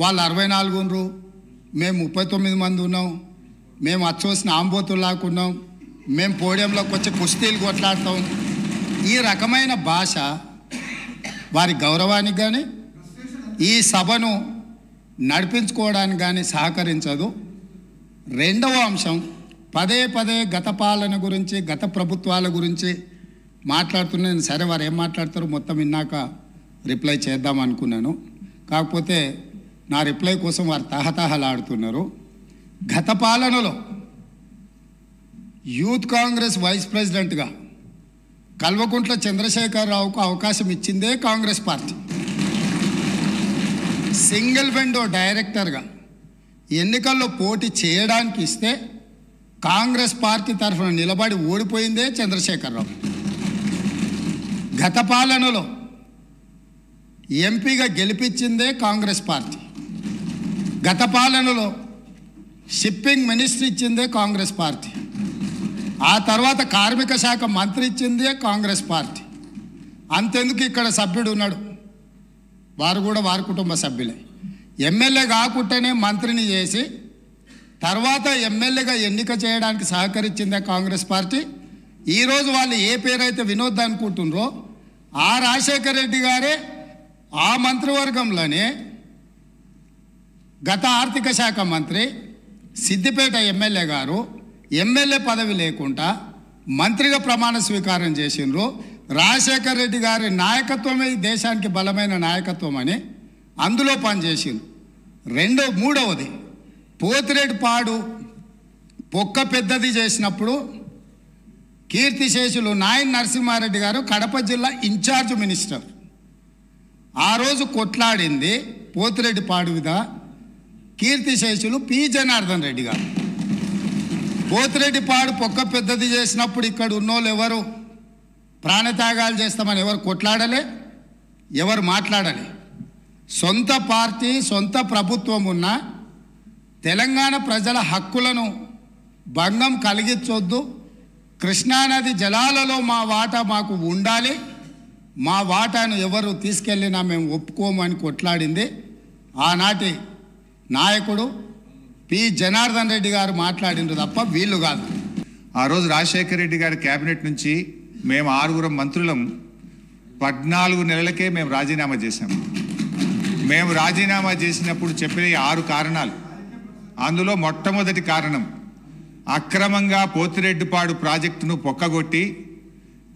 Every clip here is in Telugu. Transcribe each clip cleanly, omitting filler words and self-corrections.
వాళ్ళు 64 ఉన్నారు, మేము 39 మంది ఉన్నాం, మేము అచ్చోసిన ఆంబోతుల్లాకున్నాం, మేము పోడియంలోకి వచ్చి కుస్తీలు కొట్లాడతాం. ఈ రకమైన భాష వారి గౌరవానికి కానీ ఈ సభను నడిపించుకోవడానికి కానీ సహకరించదు. రెండవ అంశం, పదే పదే గత పాలన గురించి, గత ప్రభుత్వాల గురించి మాట్లాడుతున్నాను. సరే, వారు ఏం మాట్లాడతారో మొత్తం విన్నాక రిప్లై చేద్దాం అనుకున్నాను. కాకపోతే నా రిప్లై కోసం వారు తహతహలాడుతున్నారు. గత పాలనలో యూత్ కాంగ్రెస్ వైస్ ప్రెసిడెంట్గా కల్వకుంట్ల చంద్రశేఖరరావుకు అవకాశం ఇచ్చిందే కాంగ్రెస్ పార్టీ. సింగిల్ విండో డైరెక్టర్గా ఎన్నికల్లో పోటీ చేయడానికి ఇస్తే కాంగ్రెస్ పార్టీ తరఫున నిలబడి ఓడిపోయిందే చంద్రశేఖరరావు. గత పాలనలో ఎంపీగా గెలిపించిందే కాంగ్రెస్ పార్టీ. గత పాలనలో షిప్పింగ్ మినిస్ట్రీ ఇచ్చిందే కాంగ్రెస్ పార్టీ. ఆ తర్వాత కార్మిక శాఖ మంత్రి ఇచ్చిందే కాంగ్రెస్ పార్టీ. అంతెందుకు ఇక్కడ సభ్యుడు ఉన్నాడు, వారు కూడా వారి కుటుంబ సభ్యులే. ఎమ్మెల్యే కాకుండానే మంత్రిని చేసి తర్వాత ఎమ్మెల్యేగా ఎన్నిక చేయడానికి సహకరించిందే కాంగ్రెస్ పార్టీ. ఈరోజు వాళ్ళు ఏ పేరైతే వినోద్ అనుకుంటున్నారో ఆ రాజశేఖర రెడ్డి గారే ఆ మంత్రివర్గంలోనే గత ఆర్థిక శాఖ మంత్రి, సిద్దిపేట ఎమ్మెల్యే గారు ఎమ్మెల్యే పదవి లేకుండా మంత్రిగా ప్రమాణ స్వీకారం చేసిండ్రు. రాజశేఖర రెడ్డి గారి నాయకత్వమే ఈ దేశానికి బలమైన నాయకత్వం అని అందులో పనిచేసిండ్రు. మూడవది, పోతిరెడ్డిపాడు పొక్క పెద్దది చేసినప్పుడు కీర్తిశేషులు నాయన్ నరసింహారెడ్డి గారు కడప జిల్లా ఇన్ఛార్జ్ మినిస్టర్. ఆ రోజు కొట్లాడింది పోతిరెడ్డిపాడు మీద కీర్తిశేషులు పి జనార్దన్ రెడ్డి గారు. పోతిరెడ్డిపాడు పొక్క పెద్దది చేసినప్పుడు ఇక్కడ ఉన్నోళ్ళు ఎవరు ప్రాణత్యాగాలు చేస్తామని ఎవరు కొట్లాడలే, ఎవరు మాట్లాడలే. సొంత పార్టీ, సొంత ప్రభుత్వం ఉన్న తెలంగాణ ప్రజల హక్కులను భంగం కలిగించొద్దు, కృష్ణానది జలాలలో మా వాటా మాకు ఉండాలి, మా వాటాను ఎవరు తీసుకెళ్ళినా మేము ఒప్పుకోమని కొట్లాడింది ఆనాటి నాయకుడు పి జనార్దన్ రెడ్డి గారు మాట్లాడిండ్రు తప్ప వీళ్ళు కాదు. ఆ రోజు రాజశేఖర రెడ్డి గారి క్యాబినెట్ నుంచి మేము 6 మంత్రులం 14 నెలలకే మేము రాజీనామా చేశాము. మేము రాజీనామా చేసినప్పుడు చెప్పిన 6 కారణాలు, అందులో మొట్టమొదటి కారణం అక్రమంగా పోతిరెడ్డిపాడు ప్రాజెక్టును పొక్కగొట్టి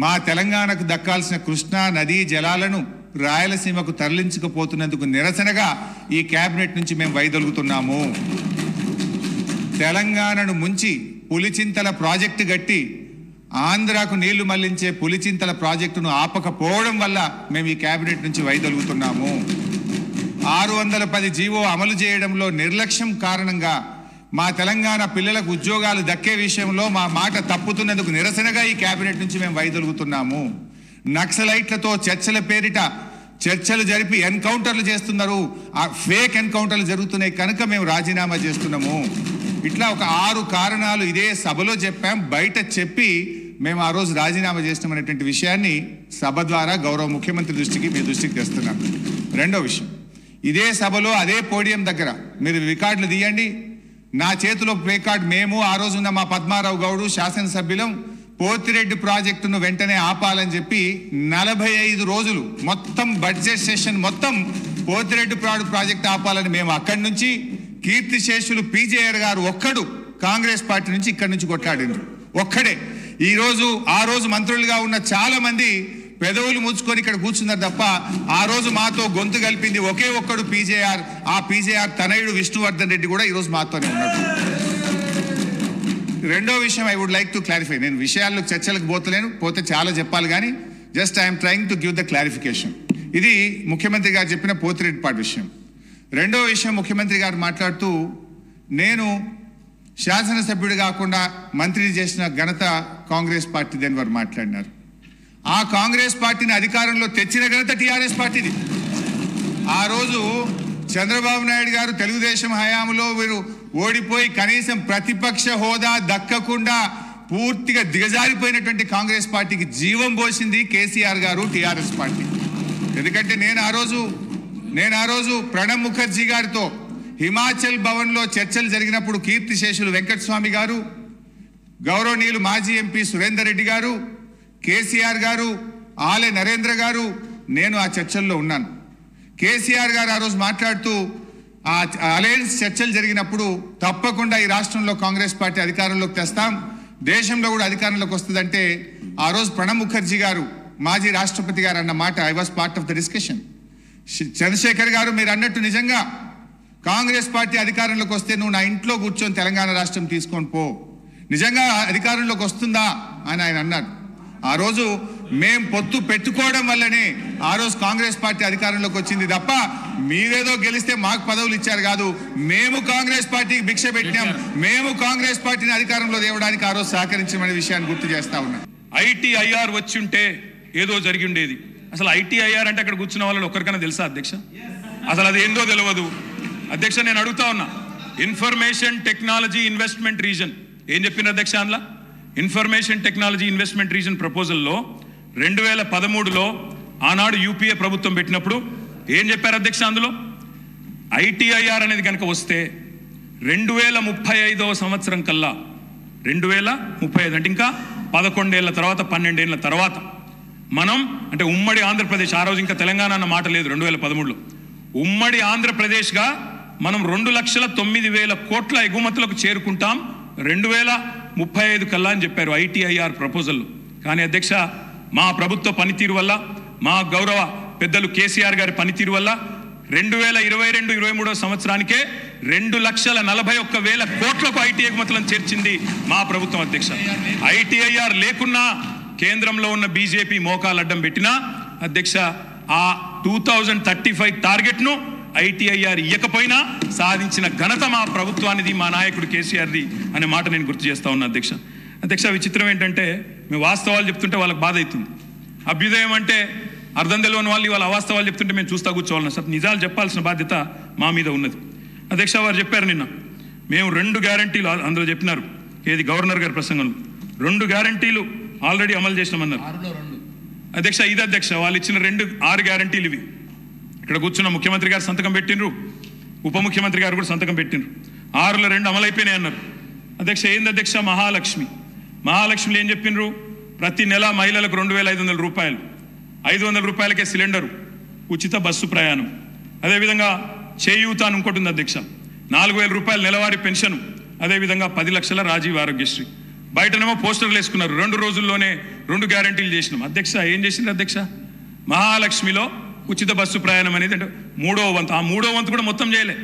మా తెలంగాణకు దక్కాల్సిన కృష్ణా నదీ జలాలను రాయలసీమకు తరలించకపోతున్నందుకు నిరసనగా ఈ క్యాబినెట్ నుంచి మేము వైదొలుగుతున్నాము. తెలంగాణను ముంచి పులిచింతల ప్రాజెక్టు గట్టి ఆంధ్రాకు నీళ్లు మళ్లించే పులిచింతల ప్రాజెక్టును ఆపకపోవడం వల్ల మేము ఈ క్యాబినెట్ నుంచి వైదొలుగుతున్నాము. 610 జీవో అమలు చేయడంలో నిర్లక్ష్యం కారణంగా మా తెలంగాణ పిల్లలకు ఉద్యోగాలు దక్కే విషయంలో మా మాట తప్పుతున్నందుకు నిరసనగా ఈ క్యాబినెట్ నుంచి మేము వైదొలుగుతున్నాము. నక్సలైట్లతో చర్చల పేరిట చర్చలు జరిపి ఎన్కౌంటర్లు చేస్తున్నారు, ఆ ఫేక్ ఎన్కౌంటర్లు జరుగుతున్నాయి కనుక మేము రాజీనామా చేస్తున్నాము. ఇట్లా ఒక 6 కారణాలు ఇదే సభలో చెప్పాం, బయట చెప్పి మేము ఆ రోజు రాజీనామా చేస్తామనేటువంటి విషయాన్ని సభ ద్వారా గౌరవ ముఖ్యమంత్రి దృష్టికి మీ దృష్టికి తెస్తున్నాం. రెండో విషయం, ఇదే సభలో అదే పోడియం దగ్గర మీరు రికార్డులు తీయండి, నా చేతిలో ప్లే కార్డ్, మేము ఆ రోజు ఉన్న మా పద్మారావు గౌడు శాసనసభ్యులం పోతిరెడ్డి ప్రాజెక్టును వెంటనే ఆపాలని చెప్పి 45 రోజులు మొత్తం బడ్జెట్ సెషన్ మొత్తం పోతిరెడ్డి ప్రాజెక్టు ఆపాలని మేము అక్కడి నుంచి, కీర్తిశేషులు పీజేఆర్ గారు ఒక్కడు కాంగ్రెస్ పార్టీ నుంచి ఇక్కడి నుంచి కొట్లాడిండ్రు ఒక్కడే. ఆ రోజు మంత్రులుగా ఉన్న చాలా మంది పెదవులు ముచ్చుకొని ఇక్కడ కూర్చున్నారు తప్ప ఆ రోజు మాతో గొంతు కలిపింది ఒకే ఒక్కడు పీజేఆర్. ఆ పీజేఆర్ తనయుడు విష్ణువర్ధన్ రెడ్డి కూడా ఈరోజు మాతోనే ఉన్నాడు. రెండో విషయం, I would like to clarify. నేను విషయాల్లో చర్చలకు పోతే చాలా చెప్పాలి కానీ just I'm trying to give the clarification. ఇది ముఖ్యమంత్రి గారు చెప్పిన పోతిరెడ్డిపాడు విషయం. రెండో విషయం, ముఖ్యమంత్రి గారు మాట్లాడుతూ నేను శాసనసభ్యుడు కాకుండా మంత్రి చేసిన ఘనత కాంగ్రెస్ పార్టీది అని వారు మాట్లాడినారు. ఆ కాంగ్రెస్ పార్టీని అధికారంలో తెచ్చిన ఘనత టీఆర్ఎస్ పార్టీది. ఆ రోజు చంద్రబాబు నాయుడు గారు తెలుగుదేశం హయాంలో వీరు ఓడిపోయి కనీసం ప్రతిపక్ష హోదా దక్కకుండా పూర్తిగా దిగజారిపోయినటువంటి కాంగ్రెస్ పార్టీకి జీవం పోసింది కేసీఆర్ గారు, టీఆర్ఎస్ పార్టీ. ఎందుకంటే నేను ఆ రోజు నేను ఆ రోజు ప్రణబ్ ముఖర్జీ గారితో హిమాచల్ భవన్లో చర్చలు జరిగినప్పుడు కీర్తిశేషులు వెంకటస్వామి గారు, గౌరవనీయులు మాజీ ఎంపీ సురేందర్ రెడ్డి గారు, కేసీఆర్ గారు, ఆలే నరేంద్ర గారు, నేను ఆ చర్చల్లో ఉన్నాను. కేసీఆర్ గారు ఆ రోజు మాట్లాడుతూ ఆ అలయన్స్ చర్చలు జరిగినప్పుడు తప్పకుండా ఈ రాష్ట్రంలో కాంగ్రెస్ పార్టీ అధికారంలోకి తెస్తాం, దేశంలో కూడా అధికారంలోకి వస్తుందంటే ఆ రోజు ప్రణబ్ ముఖర్జీ గారు మాజీ రాష్ట్రపతి గారు అన్న మాట I was part of the discussion. Chandrashekar garu మీరు అన్నట్టు నిజంగా కాంగ్రెస్ పార్టీ అధికారంలోకి వస్తే నువ్వు నా ఇంట్లో కూర్చొని తెలంగాణ రాష్ట్రం తీసుకొని పో, నిజంగా అధికారంలోకి వస్తుందా అని ఆయన అన్నారు. ఆ రోజు మేం పొత్తు పెట్టుకోవడం వల్లనే ఆ రోజు కాంగ్రెస్ పార్టీ అధికారంలోకి వచ్చింది తప్ప మీరేదో గెలిస్తే మాకు పదవులు ఇచ్చారు కాదు. మేము కాంగ్రెస్ పార్టీకి భిక్ష పెట్టినాం, మేము కాంగ్రెస్ పార్టీని అధికారంలో తేవడానికి ఆ రోజు సహకరించమనే విషయాన్ని గుర్తు చేస్తా ఉన్నాం. ఐటీఐఆర్ వచ్చి ఉంటే ఏదో జరిగి ఉండేది. అసలు ఐటీఐఆర్ అంటే అక్కడ కూర్చున్న వాళ్ళు ఒక్కరికైనా తెలుసా అధ్యక్ష? అసలు అది ఏందో తెలియదు అధ్యక్ష. నేను అడుగుతా ఉన్నా, ఇన్ఫర్మేషన్ టెక్నాలజీ ఇన్వెస్ట్మెంట్ రీజన్ ఏం చెప్పిన అధ్యక్ష? అందులో ఇన్ఫర్మేషన్ టెక్నాలజీ ఇన్వెస్ట్మెంట్ రీజన్ ప్రపోజల్లో 2013లో ఆనాడు యూపీఏ ప్రభుత్వం పెట్టినప్పుడు ఏం చెప్పారు అధ్యక్ష? అందులో ఐటీఐఆర్ అనేది కనుక వస్తే 2035వ సంవత్సరం కల్లా 2035 అంటే ఇంకా 11 ఏళ్ల తర్వాత 12 ఏళ్ల తర్వాత మనం అంటే ఉమ్మడి ఆంధ్రప్రదేశ్, ఆ రోజు ఇంకా తెలంగాణ అన్న మాట లేదు 2013లో, ఉమ్మడి ఆంధ్రప్రదేశ్గా మనం 2,09,000 కోట్ల ఎగుమతులకు చేరుకుంటాం 2035 కల్లా అని చెప్పారు ఐటీఐఆర్ ప్రపోజల్లో. కానీ అధ్యక్ష మా ప్రభుత్వ పనితీరు వల్ల, మా గౌరవ పెద్దలు కేసీఆర్ గారి పనితీరు వల్ల 2022-23 సంవత్సరానికే 2,41,000 కోట్లకు ఐటీ ఎగుమతులను చేర్చింది మా ప్రభుత్వం అధ్యక్ష. ఐటీఐఆర్ లేకున్నా కేంద్రంలో ఉన్న బీజేపీ మోకాలు అడ్డం పెట్టినా అధ్యక్ష ఆ 2035 టార్గెట్ను ఐటీఐఆర్ ఇయ్యకపోయినా సాధించిన ఘనత మా ప్రభుత్వానిది, మా నాయకుడు కేసీఆర్ది అనే మాట నేను గుర్తు చేస్తా ఉన్నా అధ్యక్ష. అధ్యక్ష విచిత్రం ఏంటంటే మేము వాస్తవాలు చెప్తుంటే వాళ్ళకి బాధ అవుతుంది. అభ్యుదయం అంటే అర్థం తెలియని వాళ్ళు వాళ్ళ అవాస్తవాలు చెప్తుంటే మేము చూస్తా కూర్చోవాలన్నా సార్, నిజాలు చెప్పాల్సిన బాధ్యత మా మీద ఉన్నది. అధ్యక్ష వారు చెప్పారు నిన్న మేము 2 గ్యారంటీలు అందులో చెప్పినారు, ఏది గవర్నర్ గారి ప్రసంగంలో 2 గ్యారంటీలు ఆల్రెడీ అమలు చేసినామన్నారు అధ్యక్ష. ఇది అధ్యక్ష వాళ్ళు ఇచ్చిన 6 గ్యారంటీలు ఇవి. ఇక్కడ కూర్చున్న ముఖ్యమంత్రి గారు సంతకం పెట్టినరు, ఉప ముఖ్యమంత్రి గారు కూడా సంతకం పెట్టినరు. 6లో 2 అమలైపోయినాయి అన్నారు అధ్యక్ష. ఏంది అధ్యక్ష? మహాలక్ష్మిలో ఏం చెప్పినరు? ప్రతి నెల మహిళలకు 2,500 రూపాయలు, 500 రూపాయలకే సిలిండరు, ఉచిత బస్సు ప్రయాణం, అదేవిధంగా చేయూత అని ఇంకోటి ఉంది అధ్యక్ష, 4,000 రూపాయలు నెలవారీ పెన్షన్, అదేవిధంగా 10 లక్షల రాజీవ్ ఆరోగ్యశ్రీ. బయటనేమో పోస్టర్లు వేసుకున్నారు, 2 రోజుల్లోనే 2 గ్యారంటీలు చేసినాం అధ్యక్ష. ఏం చేసింది అధ్యక్ష? మహాలక్ష్మిలో ఉచిత బస్సు ప్రయాణం అనేది అంటే 3వ వంతు, ఆ 3వ వంతు కూడా మొత్తం చేయలే.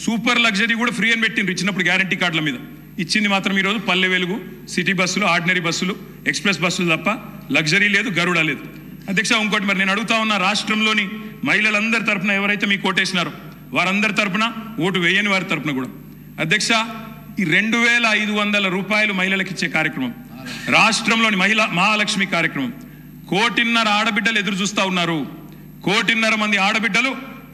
సూపర్ లగ్జరీ కూడా ఫ్రీ అని పెట్టిండ్రు ఇచ్చినప్పుడు గ్యారంటీ కార్డుల మీద. ఇచ్చింది మాత్రం ఈరోజు పల్లె వెలుగు, సిటీ బస్సులు, ఆర్డినరీ బస్సులు, ఎక్స్ప్రెస్ బస్సులు తప్ప లగ్జరీ లేదు, గరుడ లేదు అధ్యక్ష. ఇంకోటి మరి నేను అడుగుతా ఉన్నా, రాష్ట్రంలోని మహిళలందరి తరపున ఎవరైతే మీకు ఓటేసినారో వారందరి తరపున, ఓటు వేయని వారి తరపున కూడా అధ్యక్ష ఈ 2,500 రూపాయలు మహిళలకు ఇచ్చే కార్యక్రమం, రాష్ట్రంలోని మహాలక్ష్మి కార్యక్రమం 1.5 కోటి ఆడబిడ్డలు ఎదురు చూస్తూ ఉన్నారు, 1.5 కోటి మంది ఆడబిడ్డలు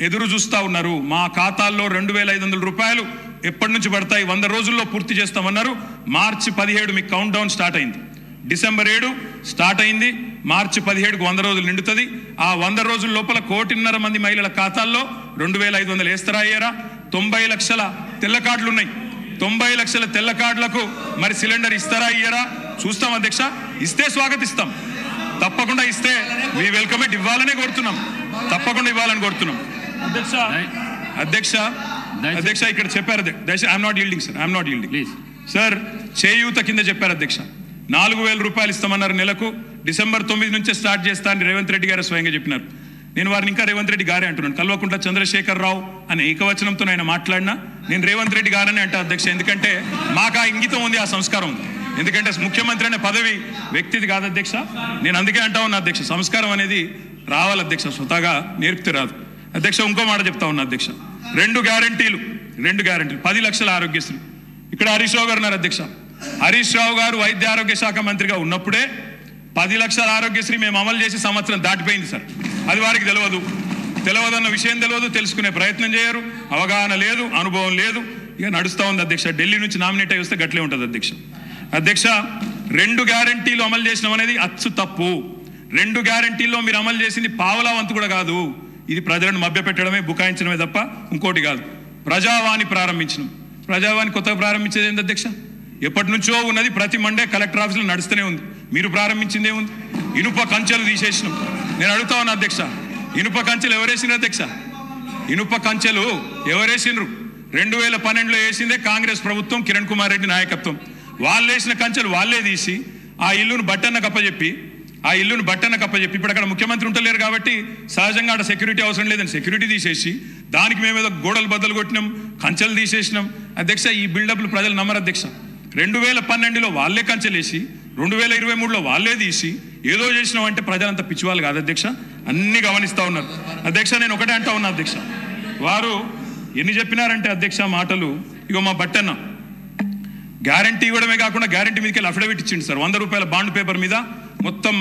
ఎదురు చూస్తూ ఉన్నారు. మా ఖాతాల్లో 2,500 రూపాయలు ఎప్పటి నుంచి పడతాయి? 100 రోజుల్లో పూర్తి చేస్తామన్నారు. మార్చి 17 మీకు కౌంట్ డౌన్ స్టార్ట్ అయింది, డిసెంబర్ 7 స్టార్ట్ అయింది, మార్చి 17కు 100 రోజులు నిండుతుంది. ఆ 100 రోజుల లోపల 1.5 కోటి మంది మహిళల ఖాతాల్లో 2,500 వేస్తారా అయ్యారా? 90 లక్షల తెల్ల కార్డులు ఉన్నాయి, 90 లక్షల తెల్ల కార్డులకు మరి సిలిండర్ ఇస్తారా అయ్యారా? చూస్తాం అధ్యక్ష. ఇస్తే స్వాగతిస్తాం, తప్పకుండా ఇస్తే మీ వెల్కమ్ ఇట్ ఇవ్వాలనే కోరుతున్నాం, తప్పకుండా ఇవ్వాలని కోరుతున్నాం అధ్యక్ష. ఇక్కడ చెప్పారు దయచేసి, I'm not yielding sir, I'm not yielding sir. చేయూత కింద చెప్పారు అధ్యక్ష, 4,000 రూపాయలు ఇస్తామన్నారు నెలకు, డిసెంబర్ 9 నుంచే స్టార్ట్ చేస్తా అని రేవంత్ రెడ్డి గారు స్వయంగా చెప్పినారు. నేను వారిని ఇంకా రేవంత్ రెడ్డి గారే అంటున్నాను, కల్వకుంట్ల చంద్రశేఖర్ రావు అనే ఏకవచనంతో ఆయన మాట్లాడినా నేను రేవంత్ రెడ్డి గారని అంటా అధ్యక్ష. ఎందుకంటే మాకు ఆ ఇంగితం ఉంది, ఆ సంస్కారం ఉంది. ఎందుకంటే ముఖ్యమంత్రి అనే పదవి వ్యక్తిది కాదు అధ్యక్ష. నేను అందుకే అంటా ఉన్నా అధ్యక్ష, సంస్కారం అనేది రావాలి అధ్యక్ష, స్వతహాగా నేర్పితే రాదు అధ్యక్ష. ఇంకో మాట చెప్తా ఉన్నా అధ్యక్ష, 2 గ్యారంటీలు 10 లక్షల ఆరోగ్యశ్రీ. ఇక్కడ హరీష్ రావు గారు ఉన్నారు అధ్యక్ష. హరీష్ రావు గారు వైద్య ఆరోగ్య శాఖ మంత్రిగా ఉన్నప్పుడే 10 లక్షల ఆరోగ్యశ్రీ మేము అమలు చేసి సంవత్సరం దాటిపోయింది సార్. అది వారికి తెలియదన్న విషయం తెలియదు, తెలుసుకునే ప్రయత్నం చేయరు, అవగాహన లేదు, అనుభవం లేదు, ఇక నడుస్తూ ఉంది అధ్యక్ష. ఢిల్లీ నుంచి నామినేట్ అయి వస్తే గట్లే ఉంటుంది అధ్యక్ష. 2 గ్యారంటీలు అమలు చేసినాం అనేది అచ్చు తప్పు. 2 గ్యారంటీల్లో మీరు అమలు చేసింది పావలా వంతు కూడా కాదు. ఇది ప్రజలను మభ్యపెట్టడమే, బుకాయించడమే తప్ప ఇంకోటి కాదు. ప్రజావాణి ప్రారంభించినాం. ప్రజావాణి కొత్తగా ప్రారంభించేది ఏంది అధ్యక్ష? ఎప్పటి నుంచో ఉన్నది, ప్రతి మండే కలెక్టర్ ఆఫీసులో నడుస్తూనే ఉంది. మీరు ప్రారంభించింది ఏముంది? ఇనుప కంచెలు తీసేసినాం. నేను అడుగుతా ఉన్నా అధ్యక్ష, ఇనుప కంచెలు ఎవరేసినారు అధ్యక్ష? ఇనుప కంచెలు ఎవరేసినారు? 2012లో వేసిందే కాంగ్రెస్ ప్రభుత్వం, కిరణ్ కుమార్ రెడ్డి నాయకత్వం. వాళ్ళు వేసిన కంచెలు వాళ్ళే తీసి ఆ ఇల్లును బట్టన్న కప్పచెప్పి ఇప్పుడు అక్కడ ముఖ్యమంత్రి ఉంటలేరు కాబట్టి సహజంగా అక్కడ సెక్యూరిటీ అవసరం లేదని సెక్యూరిటీ తీసేసి దానికి మేమేదో గోడలు బద్దలు కొట్టినాం, కంచెలు తీసేసినాం. అధ్యక్ష, ఈ బిల్డప్లు ప్రజలు నమ్మరు అధ్యక్ష. 2012లో వాళ్ళే కంచెలేసి 2023లో వాళ్ళే తీసి ఏదో చేసినాం అంటే ప్రజలంతా పిచ్చివాళ్ళు కాదు అధ్యక్ష, అన్ని గమనిస్తూ ఉన్నారు. అధ్యక్ష, నేను ఒకటే అంటా ఉన్నా అధ్యక్ష, వారు ఎన్ని చెప్పినారంటే అధ్యక్ష మాటలు, ఇగో మా బట్టన్న గ్యారంటీ ఇవ్వడమే కాకుండా గ్యారంటీ మీదకి అఫిడవిట్ ఇచ్చింది సార్, 100 రూపాయల బాండ్ పేపర్ మీద మొత్తం